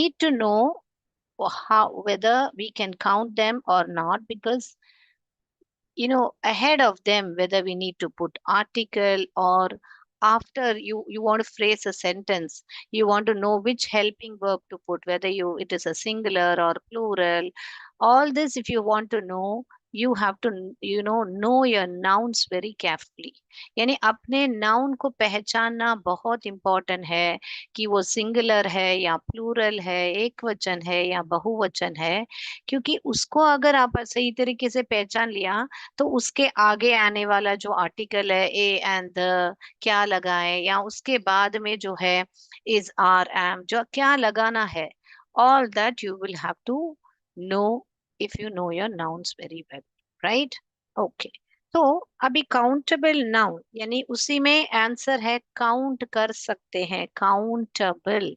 need to know how, whether we can count them or not, because ahead of them, whether we need to put article, or after you want to phrase a sentence, you want to know which helping verb to put, whether it is a singular or plural. All this, if you want to know, you have to know your nouns very carefully. यानी अपने noun को पहचानना बहुत important है, कि वो singular है या प्लूरल है, एक वचन है या बहुवचन है। क्योंकि उसको अगर आप सही तरीके से पहचान लिया, तो उसके आगे आने वाला जो आर्टिकल है, ए एंड द, क्या लगाए, या उसके बाद में जो है इज, आर, एम, जो क्या लगाना है, all that you will have to know if you know your nouns very well, right? Okay. तो अभी काउंटेबल नाउन, यानी उसी में आंसर है काउंट कर सकते हैं, countable.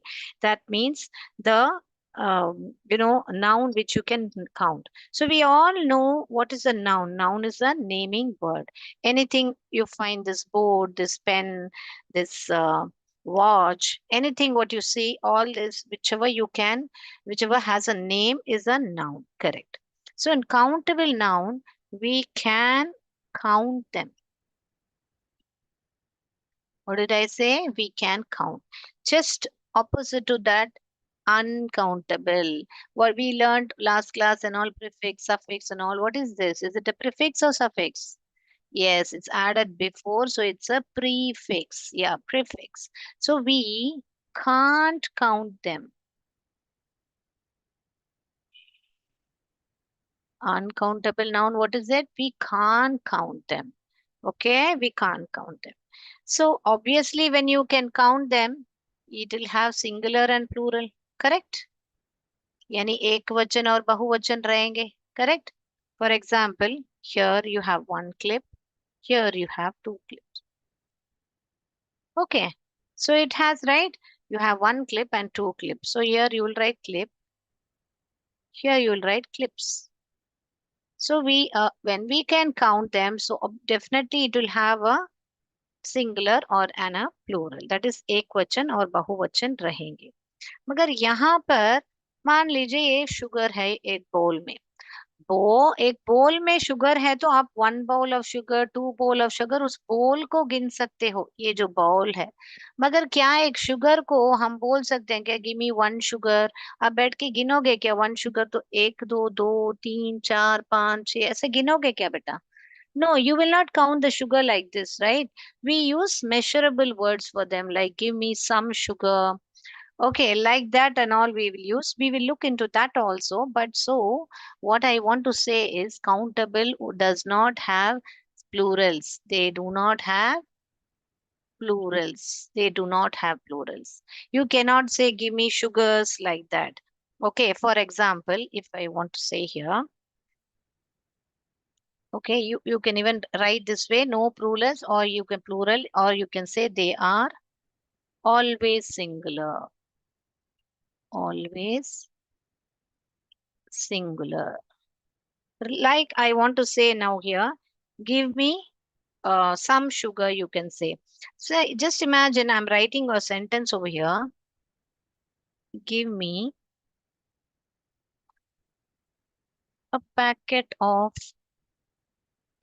That means the noun which you can count. So we all know what is a noun. Noun is a naming word. Anything you find, this board, this pen, this watch, anything what you see, all this, whichever has a name is a noun. Correct. So in countable noun, we can count them. What did I say? We can count. Just opposite to that, uncountable. What we learned last class and all, prefix, suffix and all. What is this? Is it a prefix or suffix? Yes, it's added before, so it's a prefix. Yeah, prefix. So we can't count them. Uncountable noun, what is it? We can't count them. Okay, we can't count them. So obviously, when you can count them, it will have singular and plural. Correct? यानी एक वचन और बहुवचन रहेंगे. Correct? For example, here you have one clip, here you have two clips. Okay. So it has, right? You have one clip and two clips. So here you will write clip, here you will write clips. So when we can count them, so definitely it will have a singular और an a plural, that is एक वचन और बहुवचन रहेंगे. मगर यहाँ पर मान लीजिए ये शुगर है एक बोल में, एक बोल में शुगर है, तो आप 1 bowl of sugar, 2 bowl of sugar, उस बोल को गिन सकते हो, ये जो बाउल है. मगर क्या एक शुगर को हम बोल सकते हैं क्या, गिव मी 1 शुगर? आप बैठ के गिनोगे क्या 1 शुगर? तो 1 2 2 3 4 5 6 ऐसे गिनोगे क्या बेटा? No, you will not count the sugar like this, right? We use measurable words for them, like give me some sugar. Okay, like that and all we will use. We will look into that also. But so, what I want to say is countable does not have plurals. They do not have plurals. They do not have plurals. You cannot say give me sugars like that. Okay, for example, if I want to say here, okay, you can even write this way, no plurals, or you can plural, or you can say they are always singular. Always singular. Like I want to say now here, give me some sugar, you can say. So just imagine I'm writing a sentence over here. Give me a packet of,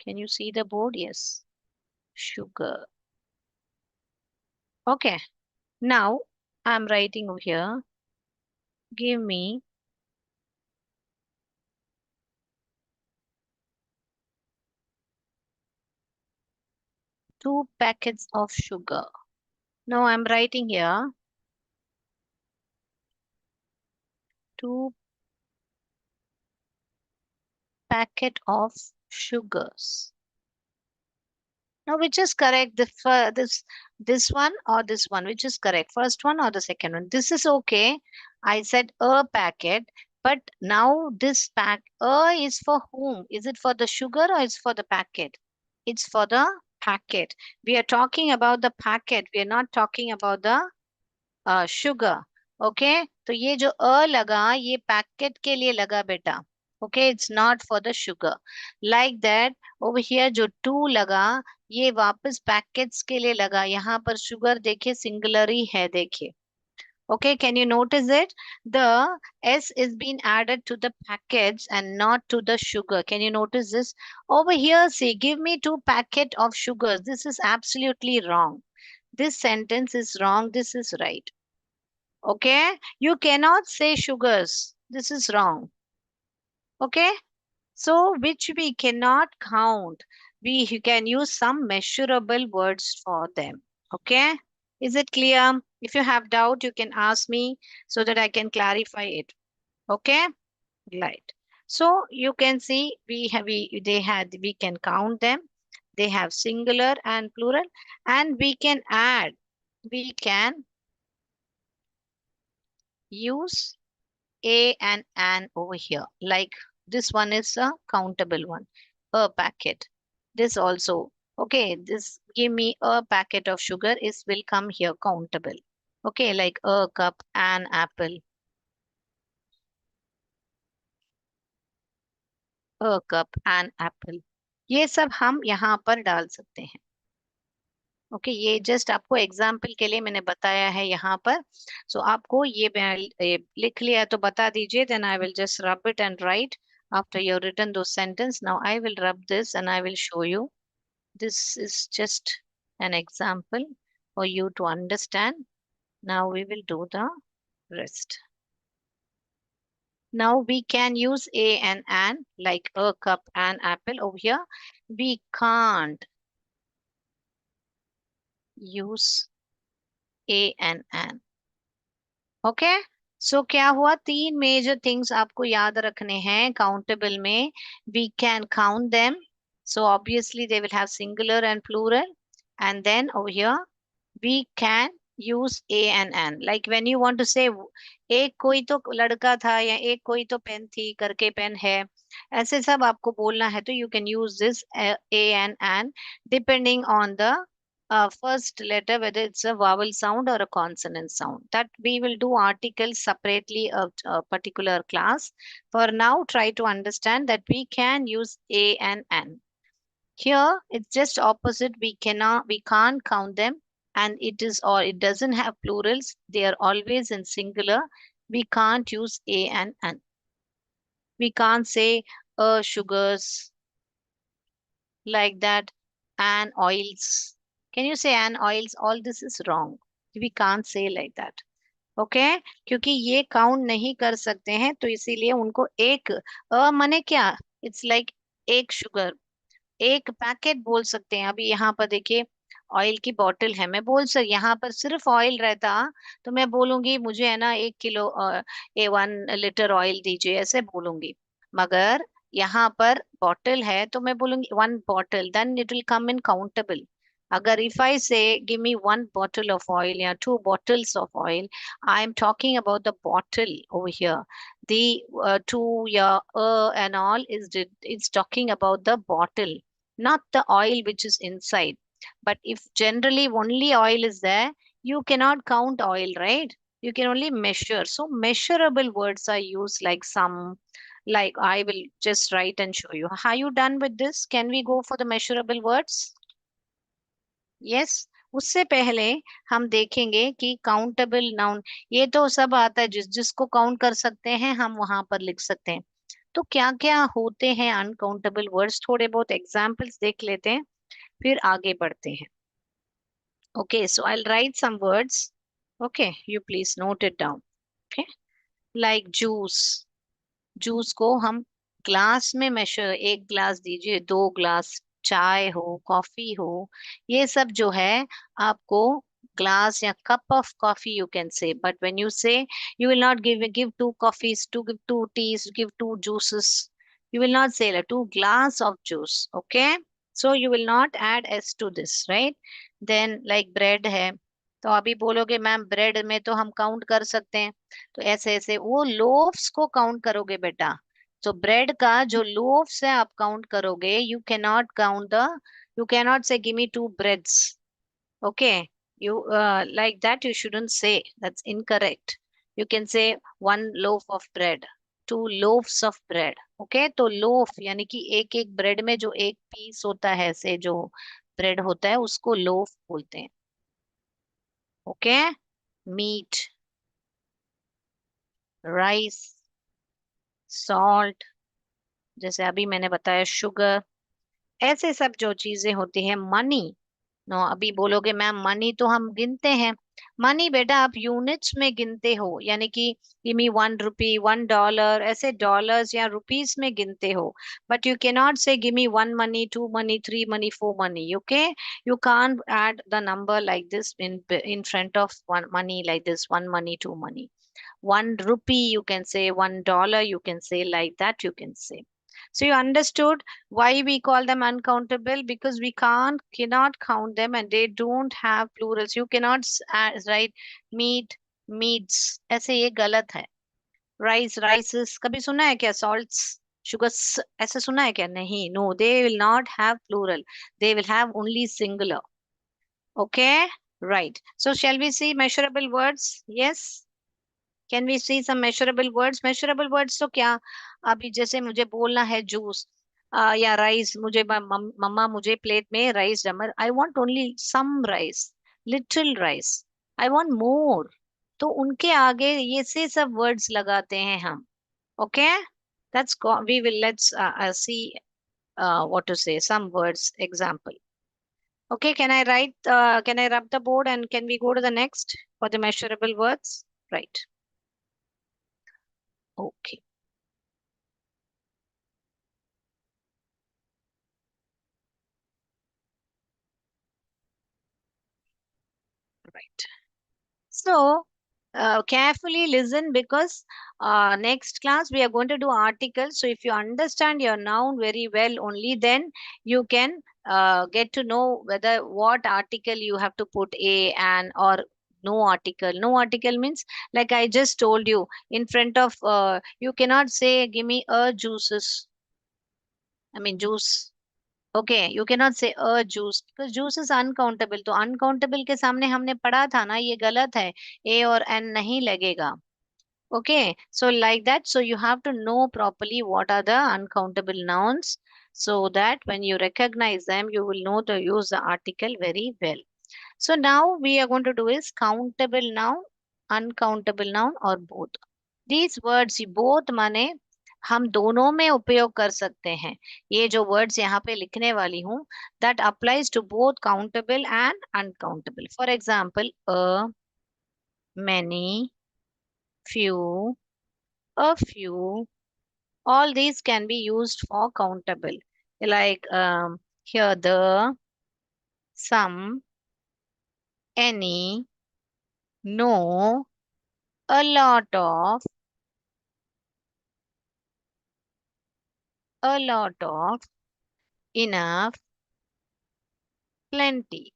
can you see the board? Yes, sugar. Okay, now I'm writing over here. Give me 2 packets of sugar. Now I'm writing here 2 packet of sugars. Now which is correct? This one or this one? Which is correct? First one or the second one? This is okay. I said a packet, but now this is for whom? Is it for the sugar or is for the packet? It's for the packet. We are talking about the packet. We are not talking about the sugar. Okay, तो ये जो लगा, ये packet के लिए लगा बेटा. Okay, it's not for the sugar. Like that, over here जो 2 लगा, ये वापस पैकेट्स के लिए लगा. यहाँ पर शुगर देखिए सिंगुलर ही है, देखिए. Okay, can you notice it? The S is being added to the packets and not to the sugar. Can you notice this? Over here, see, give me 2 packet of sugars. This is absolutely wrong. This sentence is wrong. This is right. Okay, you cannot say sugars. This is wrong. Okay, so which we cannot count. We can use some measurable words for them. Okay, is it clear? If you have doubt, you can ask me so that I can clarify it. Okay, right. So you can see we can count them. They have singular and plural, and we can add. We can use a and an over here. Like this one is a countable one, a packet. This also, okay, this give me a packet of sugar is will come here countable. Okay, like a cup, an apple, a cup, an apple. ये सब हम यहाँ पर डाल सकते हैं. Okay, ये just आपको एग्जाम्पल के लिए मैंने बताया है यहाँ पर. सो आपको ये लिख लिया तो बता दीजिए. Then I will just rub it and write after you have written those sentence. Now I will rub this and I will show you. This is just an example for you to understand. Now we will do the rest. Now we can use a and an, like a cup, an apple. Over here we can't use a and an. Okay, so क्या हुआ? 3 major things आपको याद रखने हैं countable में. We can count them, so obviously they will have singular and plural. And then over here we can use a and an. Like when you want to say एक कोई तो लड़का था या एक कोई तो पेन थी करके पेन है, ऐसे सब आपको बोलना है तो you can use this a and an depending on the first letter, whether it's a vowel sound or a consonant sound. That we will do articles separately of a particular class. For now, try to understand that we can use a and an. Here, it's just opposite. We can't count them, and it is or it doesn't have plurals. They are always in singular. We can't use a and an. We can't say sugars like that, and oils. Can you say and oils? All this is wrong. We can't say like that. Okay, क्योंकि ये count नहीं कर सकते हैं तो इसीलिए उनको एक मने क्या, इट्स लाइक एक शुगर, एक पैकेट बोल सकते हैं. अभी यहाँ पर देखिए ऑयल की बॉटल है, मैं बोल सक यहाँ पर सिर्फ ऑयल रहता तो मैं बोलूंगी मुझे है ना 1 किलो 1 लीटर ऑयल दीजिए, ऐसे बोलूंगी. मगर यहाँ पर बॉटल है तो मैं बोलूंगी 1 bottle, then it will come in countable. अगर if I say give me 1 bottle of oil या 2 bottles of oil, I am talking about the bottle over here. The two yeah and all is talking about the bottle, not the oil which is inside. But if generally only oil is there, you cannot count oil, right? You can only measure. So measurable words are used like some, like I will just write and show you. Are you done with this? Can we go for the measurable words? Yes. उससे पहले हम देखेंगे कि countable noun, ये तो सब आता है जिस जिसको काउंट कर सकते हैं हम वहां पर लिख सकते हैं. तो क्या क्या होते हैं अनकाउंटेबल वर्ड्स, थोड़े बहुत एग्जांपल्स देख लेते हैं फिर आगे बढ़ते हैं. Okay, so I will write some words. Okay, you please note it down. Okay, like juice. Juice को हम ग्लास में मेजर, 1 ग्लास दीजिए, 2 ग्लास, चाय हो, कॉफी हो, ये सब जो है आपको ग्लास या cup of coffee you can say. But when you say, you will not give 2 coffees, to give 2 teas, give 2 juices. You will not say like 2 glass of juice. Okay, so you will not add s to this, right? Then like bread है तो अभी बोलोगे ma'am bread में तो हम count कर सकते हैं, तो ऐसे ऐसे वो लोफ्स को काउंट करोगे बेटा. तो ब्रेड का जो लोफ्स है आप काउंट करोगे. You cannot count the, you cannot say give me 2 breads. Okay, you like that you shouldn't say, that's incorrect. You can say 1 loaf of bread, 2 loaves of bread. Okay, तो loaf यानी कि एक एक bread में जो एक piece होता है, ऐसे जो ब्रेड होता है उसको लोफ बोलते हैं. ओके, मीट, राइस, सॉल्ट, जैसे अभी मैंने बताया शुगर, ऐसे सब जो चीजें होती है। मनी, नो अभी बोलोगे मैम मनी तो हम गिनते हैं। मनी बेटा आप यूनिट्स में गिनते हो, यानी कि गिमी 1 रुपी, $1, ऐसे डॉलर्स या रुपीस में गिनते हो। बट यू कैन नॉट से gimme 1 money, 2 money, 3 money, 4 money. Okay, you can't add the number like this in front of one money, like this 1 money, 2 money, 1 rupee, you can say $1, you can say like that, you can say. So you understood why we call them uncountable, because we cannot count them and they don't have plurals. You cannot write meat, meats, ऐसे ये गलत है। Rice, rices, कभी सुना है क्या? Salts, sugars, ऐसे सुना है क्या? नहीं, no, they will not have plural, they will have only singular. Okay, right. So shall we see measurable words? Yes. Can we see some measurable words? Measurable words तो क्या, अभी जैसे मुझे बोलना है जूस या राइस, मुझे मम्मा मुझे प्लेट में राइस डमर, I want only some rice, little rice, I want more. तो उनके आगे ये से सब वर्ड्स लगाते हैं हम। Okay, that's we will let's see what to say some words example. Okay, can I write can I rub the board and can we go to the next for the measurable words? Right. Okay. Right. So, carefully listen, because next class we are going to do articles. So, if you understand your noun very well, only then you can get to know whether what article you have to put a, an, or no article. No article means, like I just told you, in front of you cannot say, give me a juices. I mean, juice. Okay, you can not say a juice, because juice is uncountable. तो uncountable के सामने हमने पढ़ा था ना, ये गलत है, ए और एन नहीं लगेगा। Okay, so like that, so you have to know properly what are the uncountable nouns, so that when you recognize them you will know to use the article very well. So now we are going to do is countable noun, uncountable noun, or both. These words both माने हम दोनों में उपयोग कर सकते हैं। ये जो वर्ड्स यहाँ पे लिखने वाली हूँ, that applies to both countable and uncountable. For example, uh, many, few, a few, all these can be used for countable. Like here, the, some, any, no, a lot of, a lot of, enough, plenty.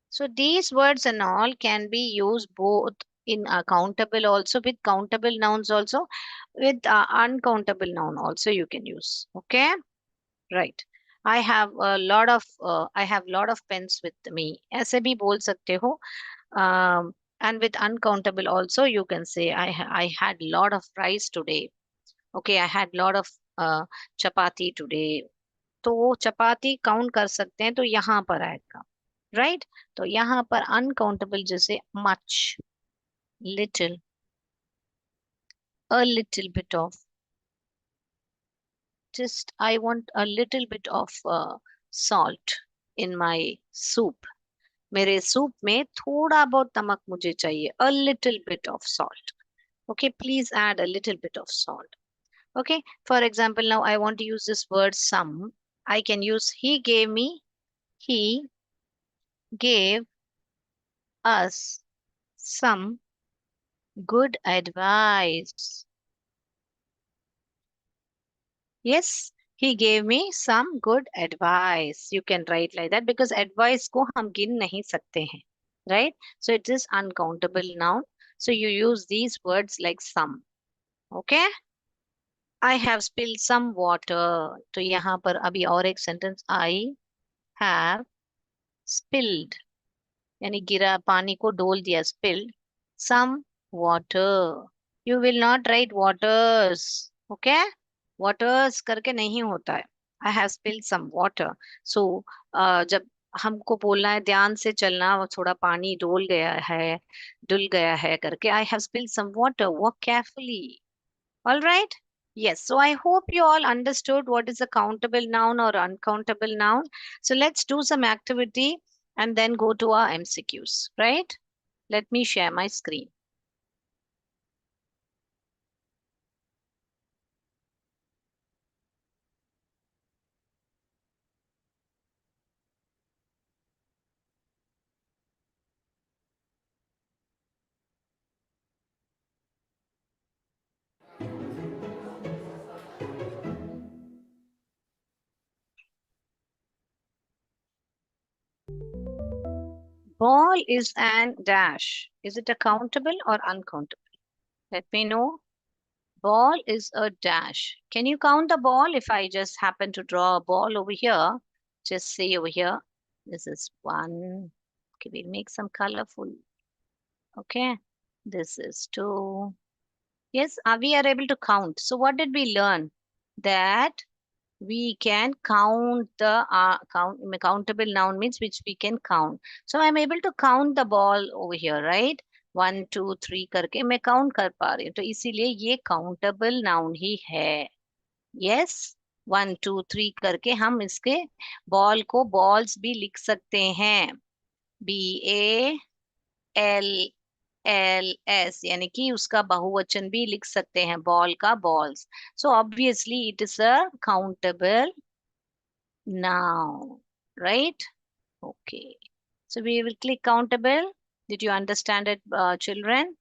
So these words and all can be used both in countable also, with countable nouns also, with uncountable noun also you can use. Okay, right. I have lot of pens with me. ऐसे भी बोल सकते हो. And with uncountable also you can say I had lot of rice today. Okay, I had lot of chapati today. तो वो चपाती count कर सकते हैं, तो यहाँ पर आएगा। राइट, तो यहाँ पर अनकाउंटेबल जैसे much, little, a little bit of, just I want a little bit of salt in my soup, मेरे सूप में थोड़ा बहुत नमक मुझे चाहिए, a little bit of salt. Okay, please add a little bit of salt. Okay, for example, now I want to use this word some. I can use he gave me, he gave us some good advice. Yes, he gave me some good advice. You can write like that, because advice को हम गिन नहीं सकते हैं, right? So it is uncountable noun. So you use these words like some. Okay? I have spilled some water. तो यहाँ पर अभी और एक sentence, I have spilled, यानी गिरा, पानी को डोल दिया, spilled some water. You will not write waters. Okay? Waters करके नहीं होता है. I have spilled some water. So जब हमको बोलना है ध्यान से चलना, वो थोड़ा पानी डुल गया है करके, I have spilled some water, walk carefully. All right. Yes. So I hope you all understood what is a countable noun or uncountable noun. So let's do some activity and then go to our MCQs, right? Let me share my screen. Ball is an dash. Is it a countable or uncountable? Let me know. Ball is a dash. Can you count the ball if I just happen to draw a ball over here? Just say over here. This is one. Okay, we'll make some colorful. Okay. This is two. Yes, we are able to count. So what did we learn? That we can count the countable noun means which we can count. So I'm able to count the ball over here, right? 1 2 3 करके मैं count कर पा रही हूँ, तो इसीलिए ये countable noun ही है. Yes, 1 2 3 करके हम इसके बॉल को balls भी लिख सकते हैं. BALLS, यानी कि उसका बहुवचन भी लिख सकते हैं, बॉल का balls. So obviously it is a countable noun, right? Okay. So we will click countable. Did you understand it, children?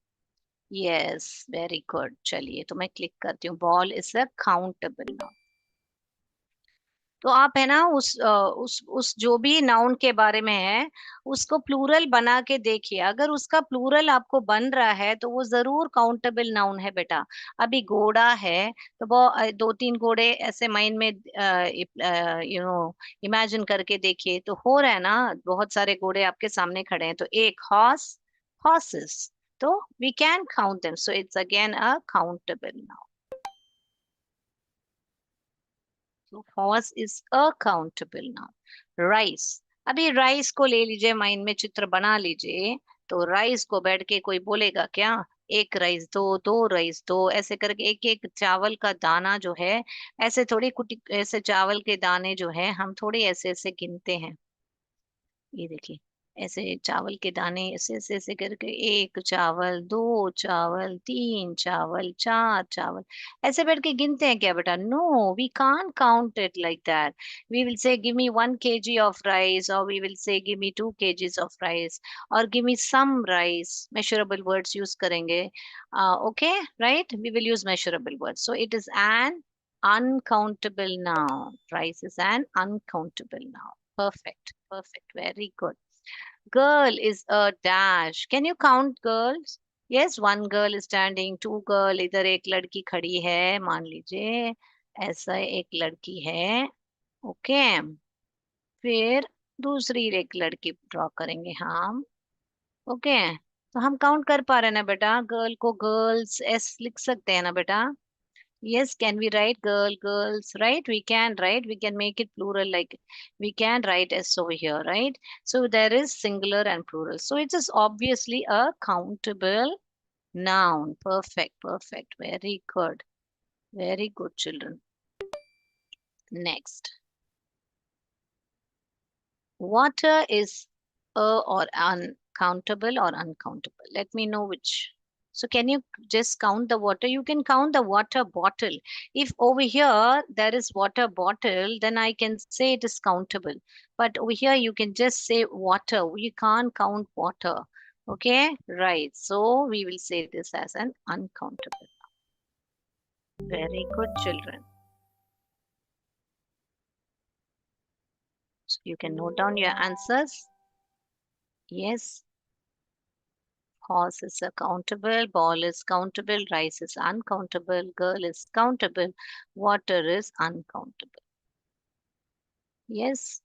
Yes, very good. चलिए तो मैं क्लिक करती हूँ. Ball is a countable noun. तो आप है ना उस जो भी नाउन के बारे में है उसको प्लूरल बना के देखिए. अगर उसका प्लूरल आपको बन रहा है तो वो जरूर काउंटेबल नाउन है बेटा. अभी घोड़ा है तो वो दो तीन घोड़े ऐसे माइंड में इमेजिन करके देखिए तो हो रहा है ना. बहुत सारे घोड़े आपके सामने खड़े हैं तो एक हॉर्सेस. तो we can count them, so it's again a countable noun. So horse is a countable noun. Rice. अभी राइस को ले लीजिए, माइंड में चित्र बना लीजिए. तो राइस को बैठ के कोई बोलेगा क्या? एक राइस दो, दो राइस दो, ऐसे करके एक एक चावल का दाना जो है, ऐसे थोड़ी कुटी ऐसे चावल के दाने जो है हम थोड़ी ऐसे ऐसे गिनते हैं. ये देखिए, ऐसे चावल के दाने ऐसे ऐसे ऐसे करके एक चावल, दो चावल, तीन चावल, चार चावल, ऐसे बैठ के गिनते हैं क्या बेटा? No, we can't count it like that. We will say give me 1 kg of rice, और we will say give me 2 kgs of rice, और give me some rice. Measurable words use करेंगे. Okay, right, we will use measurable words. So it is an uncountable noun. Rice is an uncountable noun. Perfect, perfect, very good. Girl is a dash. Can you count girls? Yes, one girl is standing, two girl. इधर एक लड़की खड़ी है, मान लीजिए ऐसा एक लड़की है. ओके, फिर दूसरी एक लड़की ड्रॉ करेंगे हम. ओके, तो हम काउंट कर पा रहे हैं ना बेटा? गर्ल को गर्ल्स एस लिख सकते हैं ना बेटा? Yes, can we write girl, girls, right? We can, right? We can make it plural, like we can write S over here, right? So there is singular and plural. So it is obviously a countable noun. Perfect, perfect. Very good. Very good, children. Next. Water is a or uncountable or uncountable. Let me know which. So can you just count the water? You can count the water bottle. If over here there is water bottle, then I can say it is countable. But over here you can just say water. We can't count water. Okay, right. So we will say this as an uncountable. Very good, children. So you can note down your answers. Yes. Horse is countable, ball is countable, rice is uncountable, girl is countable, water is uncountable. Yes.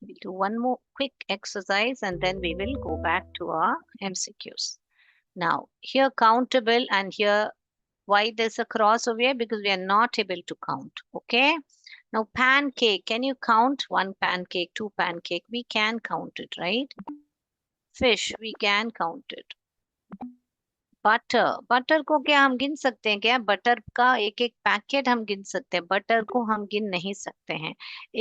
We'll do one more quick exercise and then we will go back to our MCQs. Now, here countable, and here why there's a cross over here? Because we are not able to count. Okay. Now pancake, can you count one pancake, two pancake? We can count it, right? Fish, we can count it. Butter, butter को क्या हम गिन सकते हैं क्या? Butter का एक एक पैकेट हम गिन सकते हैं, बटर को हम गिन नहीं सकते हैं।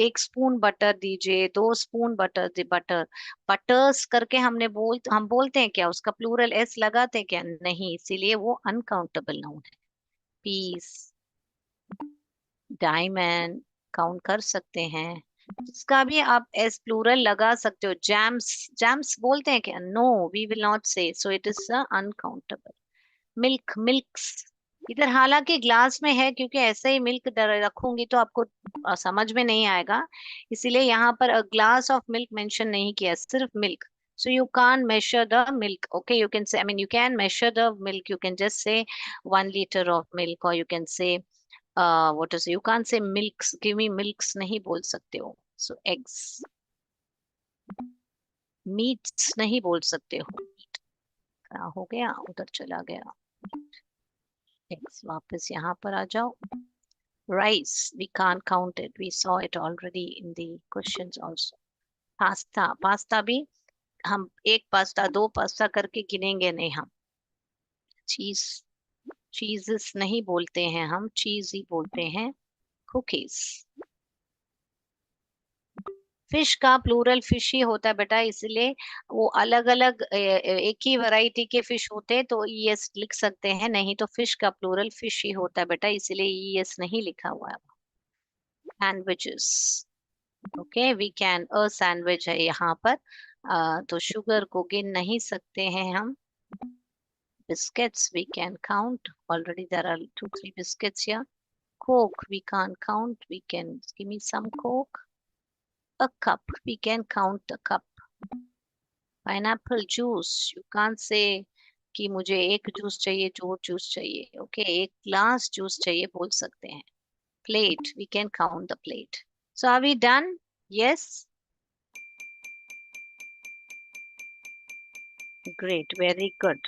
एक स्पून बटर दीजिए, 2 स्पून बटर दे, बटर, बटर्स करके हम बोलते हैं क्या? उसका प्लूरल एस लगाते हैं क्या? नहीं, इसीलिए वो अनकाउंटेबल नाउन है। पीस, डायमंड काउंट कर सकते हैं, इसका भी आप एस प्लूरल लगा सकते हो। जैम्स, जैम्स बोलते हैं क्या? नो, वी विल नॉट से, सो it is uncountable. Milk, milks, इधर हालांकि ग्लास में है, क्योंकि ऐसे ही मिल्क रखूंगी तो आपको समझ में नहीं आएगा, इसीलिए यहाँ पर a glass of milk mention नहीं किया, सिर्फ milk. So you can't measure the milk. Okay, you can say, I mean, you can measure the milk. You can just say 1 liter of milk, or you can say, what is, you can't say milks. Give me milks, नहीं बोल सकते हो. So eggs, meats नहीं बोल सकते हो. Meat, क्या हो गया? उधर चला गया. Eggs, वापस यहाँ पर आ जाओ. Rice, we can't count it. We saw it already in the questions also. Pasta, pasta भी हम एक पास्ता, दो पास्ता करके गिनेंगे नहीं हम. चीज, चीजेस नहीं बोलते हैं हम, चीज ही बोलते हैं. कुकीज, फिश का प्लूरल फिश ही होता है बेटा, इसलिए वो अलग अलग एक ही वैरायटी के फिश होते हैं तो ईएस लिख सकते हैं, नहीं तो फिश का प्लूरल फिश ही होता है बेटा, इसलिए ईएस नहीं लिखा हुआ है. Sandwiches, okay, we can, uh sandwich है यहाँ पर, तो शुगर को गिन नहीं सकते हैं हम. Biscuits we can count, already there are 2 3 biscuits here. Coke we can't count, we can, give me some Coke. A cup, we can count the cup. Pineapple juice, you can't say कि मुझे एक juice चाहिए, जो juice चाहिए. Okay, एक glass juice चाहिए बोल सकते हैं. Plate, we can count the plate. So are we done? Yes. Great, very good.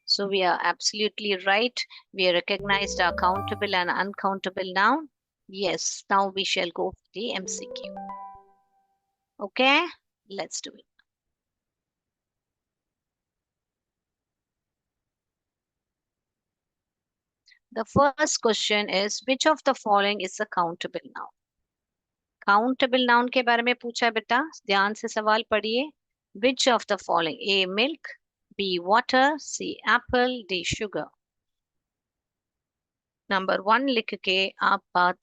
So we are absolutely right. We recognized our countable and uncountable noun. Yes, now we shall go for the MCQ. Okay, let's do it. The first question is, which of the following is a countable noun? Countable noun के बारे में पूछा है बेटा, ध्यान से सवाल पढ़िए. Which of the following? A, milk, B, water, C, apple, D, sugar. Number 1 लिख के आप बात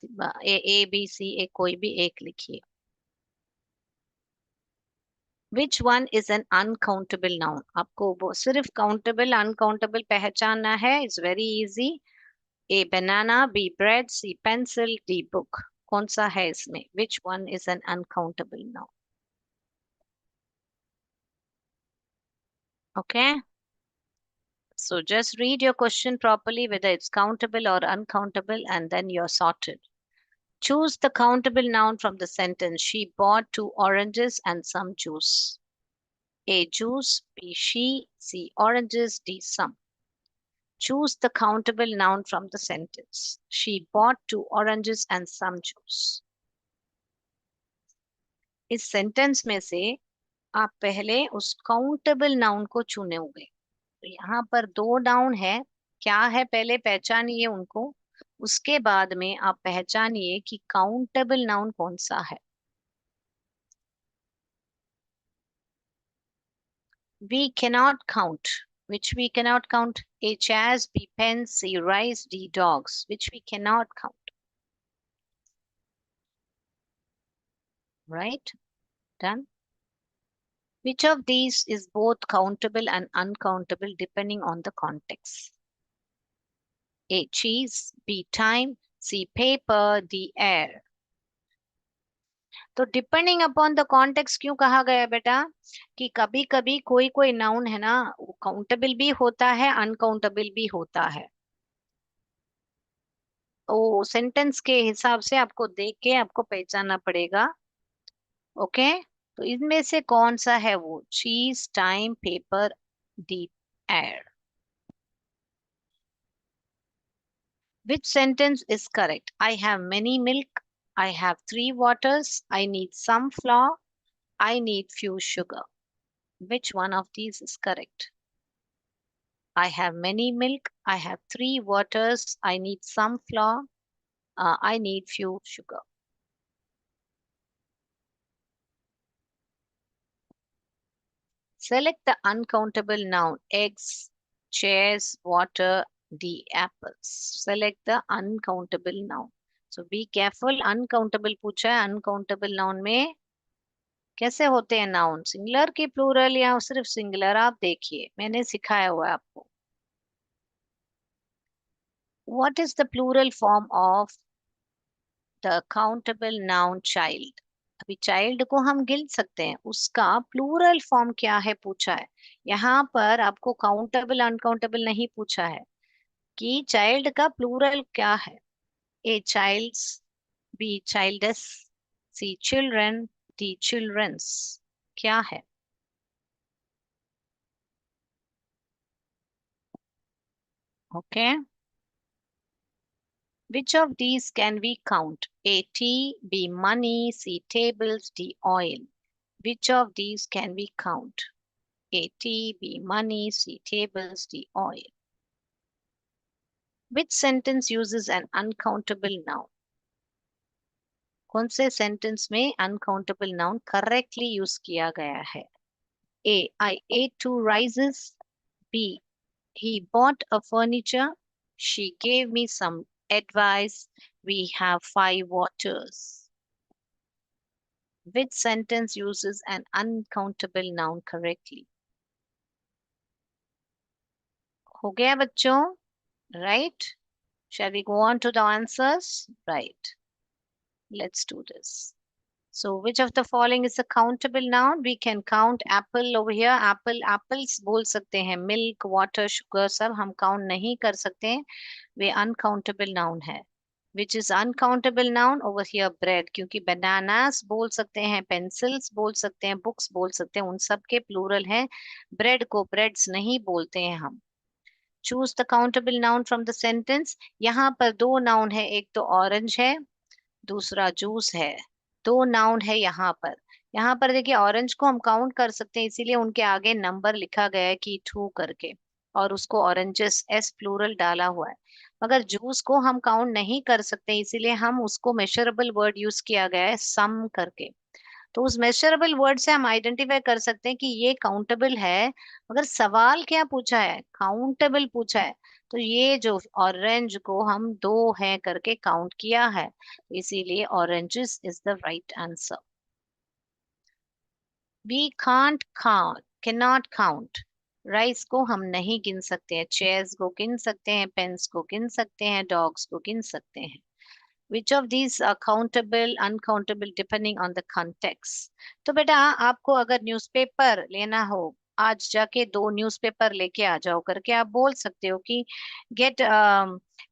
ए बी सी ए कोई भी एक लिखिए. Which one is an uncountable noun? आपको वो सिर्फ countable uncountable पहचानना है. It's very easy. A, banana, B, bread, C, pencil, D, book. कौन सा है इसमें? Which one is an uncountable noun? Okay, so just read your question properly, whether it's countable or uncountable, and then you're sorted. Choose the countable noun from the sentence. She bought 2 oranges and some juice. A, juice, B, she, C, oranges, D, some. Choose the countable noun from the sentence. She bought 2 oranges and some juice. इस sentence में से आप पहले उस countable noun को चुनोगे. तो यहाँ पर 2 नाउन है, क्या है पहले पहचानिए उनको, उसके बाद में आप पहचानिए कि काउंटेबल नाउन कौन सा है. We cannot count. Which we cannot count? A, chairs, B, pens, C, rice, D, dogs. Which we cannot count. Right? Done. Which of these is both countable and uncountable depending on the context? A, cheese, B, time, C, paper, D, air. तो depending upon the context क्यों कहा गया बेटा? कि कभी कभी कोई कोई नाउन है ना, वो काउंटेबल भी होता है, अनकाउंटेबल भी होता है. तो सेंटेंस के हिसाब से आपको देख के आपको पहचानना पड़ेगा. ओके, तो इनमें से कौन सा है वो? चीज, time, paper, D, air. Which sentence is correct? I have many milk. I have 3 waters. I need some flour. I need few sugar. Which one of these is correct? I have many milk. I have 3 waters. I need some flour. I need few sugar. Select the uncountable noun. Eggs, chairs, water, D. Apples. Select the uncountable noun. So be careful. Uncountable पूछा है. Uncountable noun में कैसे होते हैं noun? Singular की plural या सिर्फ singular? आप देखिए, मैंने सिखाया हुआ है आपको. What is the plural form of the countable noun child? अभी चाइल्ड को हम गिन सकते हैं, उसका प्लूरल फॉर्म क्या है पूछा है. यहाँ पर आपको काउंटेबल अनकाउंटेबल नहीं पूछा है कि चाइल्ड का प्लूरल क्या है. A childs, B childs, C children, D childrens. क्या है? Okay. Which of these can we count? A tea, B money, C tables, D oil. Which of these can we count? A tea, B money, C tables, D oil. Which sentence uses an uncountable noun? कौन से sentence में uncountable noun correctly use किया गया है? A. I ate 2 rices. B. He bought a furniture. She gave me some advice. We have 5 waters. Which sentence uses an uncountable noun correctly? हो गया बच्चों? Right? Shall we go on to the answers? Right. Let's do this. So which of the following is a countable noun? We can count apple over here. Apple, apples बोल सकते हैं. Milk, water, sugar सब हम count नहीं कर सकते हैं. वे uncountable noun है. Which is uncountable noun over here? Bread. क्योंकि bananas बोल सकते हैं, pencils बोल सकते हैं, books बोल सकते हैं, उन सब के plural है. Bread को breads नहीं बोलते हैं हम. Choose the countable noun from the sentence. यहाँ पर 2 noun है, एक तो orange है, दूसरा जूस है. 2 नाउन है यहाँ पर. यहाँ पर देखिए ऑरेंज को हम काउंट कर सकते हैं, इसीलिए उनके आगे नंबर लिखा गया है कि 2 करके, और उसको ऑरेंजेस एस प्लूरल डाला हुआ है. मगर जूस को हम काउंट नहीं कर सकते, इसीलिए हम उसको मेजरेबल वर्ड यूज किया गया है सम करके. तो उस मेजरेबल वर्ड से हम आइडेंटिफाई कर सकते हैं कि ये काउंटेबल है. मगर सवाल क्या पूछा है? काउंटेबल पूछा है. तो ये जो ऑरेंज को हम 2 है करके काउंट किया है, इसीलिए oranges is the right answer. We can't count, can not count. Rice को हम नहीं गिन सकते हैं, चेयर्स को गिन सकते हैं, पेन्स को गिन सकते हैं, डॉग्स को गिन सकते हैं. Which of these are countable, uncountable depending on the context? तो बेटा आपको अगर न्यूज़पेपर लेना हो, आज जाके 2 न्यूज़पेपर लेके आ जाओ करके आप बोल सकते हो कि get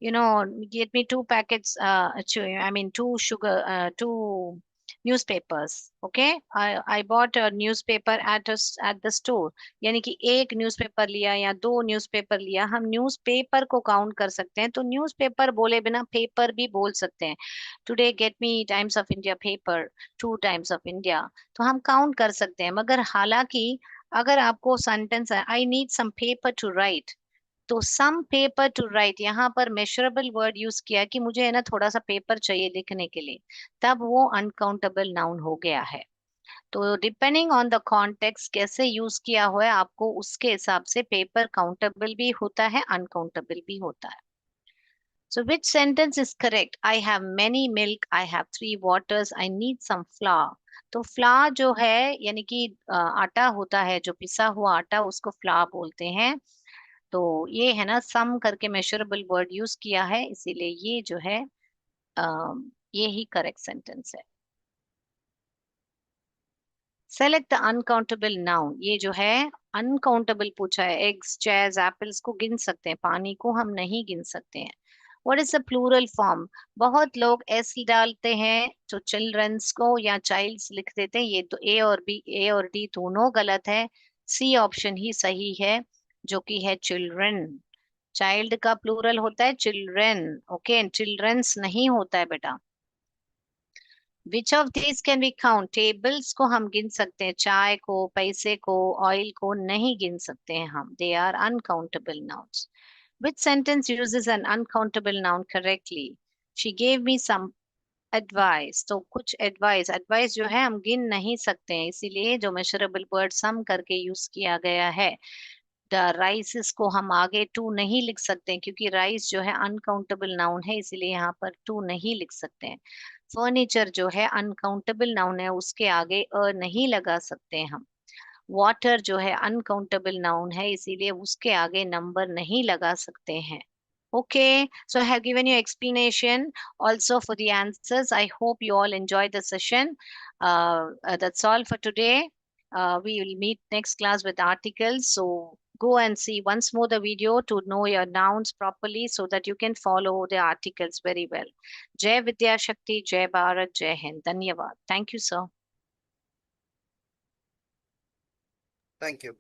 you know get me 2 packets, I mean 2 sugar, 2 newspapers. Okay, I bought a newspaper at the store. यानी कि एक न्यूज़पेपर लिया या 2 न्यूज़पेपर लिया, हम न्यूज़पेपर को काउंट कर सकते हैं. तो न्यूज़पेपर बोले बिना पेपर भी बोल सकते हैं. Today get me times of India paper, 2 times of India. तो हम काउंट कर सकते हैं. मगर हालांकि अगर आपको सेंटेंस है I need some paper to write, तो सम पेपर टू राइट यहाँ पर मेजरेबल वर्ड यूज किया कि मुझे है ना थोड़ा सा पेपर चाहिए लिखने के लिए, तब वो अनकाउंटेबल नाउन हो गया है. तो डिपेंडिंग ऑन द कॉन्टेक्स्ट कैसे यूज किया हुआ है, आपको उसके हिसाब से पेपर काउंटेबल भी होता है, अनकाउंटेबल भी होता है. So which sentence is correct? I have many milk, I have 3 waters, I need some flour. तो फ्लावर जो है यानी कि आटा होता है, जो पिसा हुआ आटा, उसको फ्लावर बोलते हैं. तो ये है ना सम करके मेजरेबल वर्ड यूज किया है, इसीलिए ये जो है ये ही करेक्ट सेंटेंस है. Select the uncountable noun. ये जो है अनकाउंटेबल पूछा है. एग्स, चेयर्स, एप्पल्स को गिन सकते हैं, पानी को हम नहीं गिन सकते हैं. What is the plural form? बहुत लोग एस डालते हैं तो चिल्ड्रंस को या चाइल्ड्स लिख देते हैं. ये तो ए और डी दोनों गलत है. सी ऑप्शन ही सही है, जो कि है चिल्ड्रन. चाइल्ड का प्लूरल होता है चिल्ड्रन. ओके, चिल्ड्रंस नहीं होता है बेटा. Which of these can we count? Tables को हम गिन सकते हैं, चाय को, पैसे को, ऑयल को नहीं गिन सकते हैं हम. They are uncountable nouns. Which sentence uses an uncountable noun correctly? She gave me some advice. तो कुछ advice जो है हम गिन नहीं सकते हैं, इसीलिए जो measurable word sum करके यूज किया गया है. द राइसेस को हम आगे टू नहीं लिख सकते हैं, क्योंकि राइस जो है अनकाउंटेबल नाउन है, इसीलिए यहाँ पर टू नहीं लिख सकते हैं. फर्नीचर जो है अनकाउंटेबल नाउन है, उसके आगे अ नहीं लगा सकते हैं हम. वाटर जो है अनकाउंटेबल नाउन है, इसीलिए उसके आगे नंबर नहीं लगा सकते हैं. Okay, so I have given you explanation also for the answers. I hope you all enjoyed the session. That's all for today. We will meet next class with articles. So go and see once more the video to know your nouns properly so that you can follow the articles very well. Jai Vidya Shakti, Jai Bharat, Jai Hind. Dhanyavad. Thank you, sir. Thank you.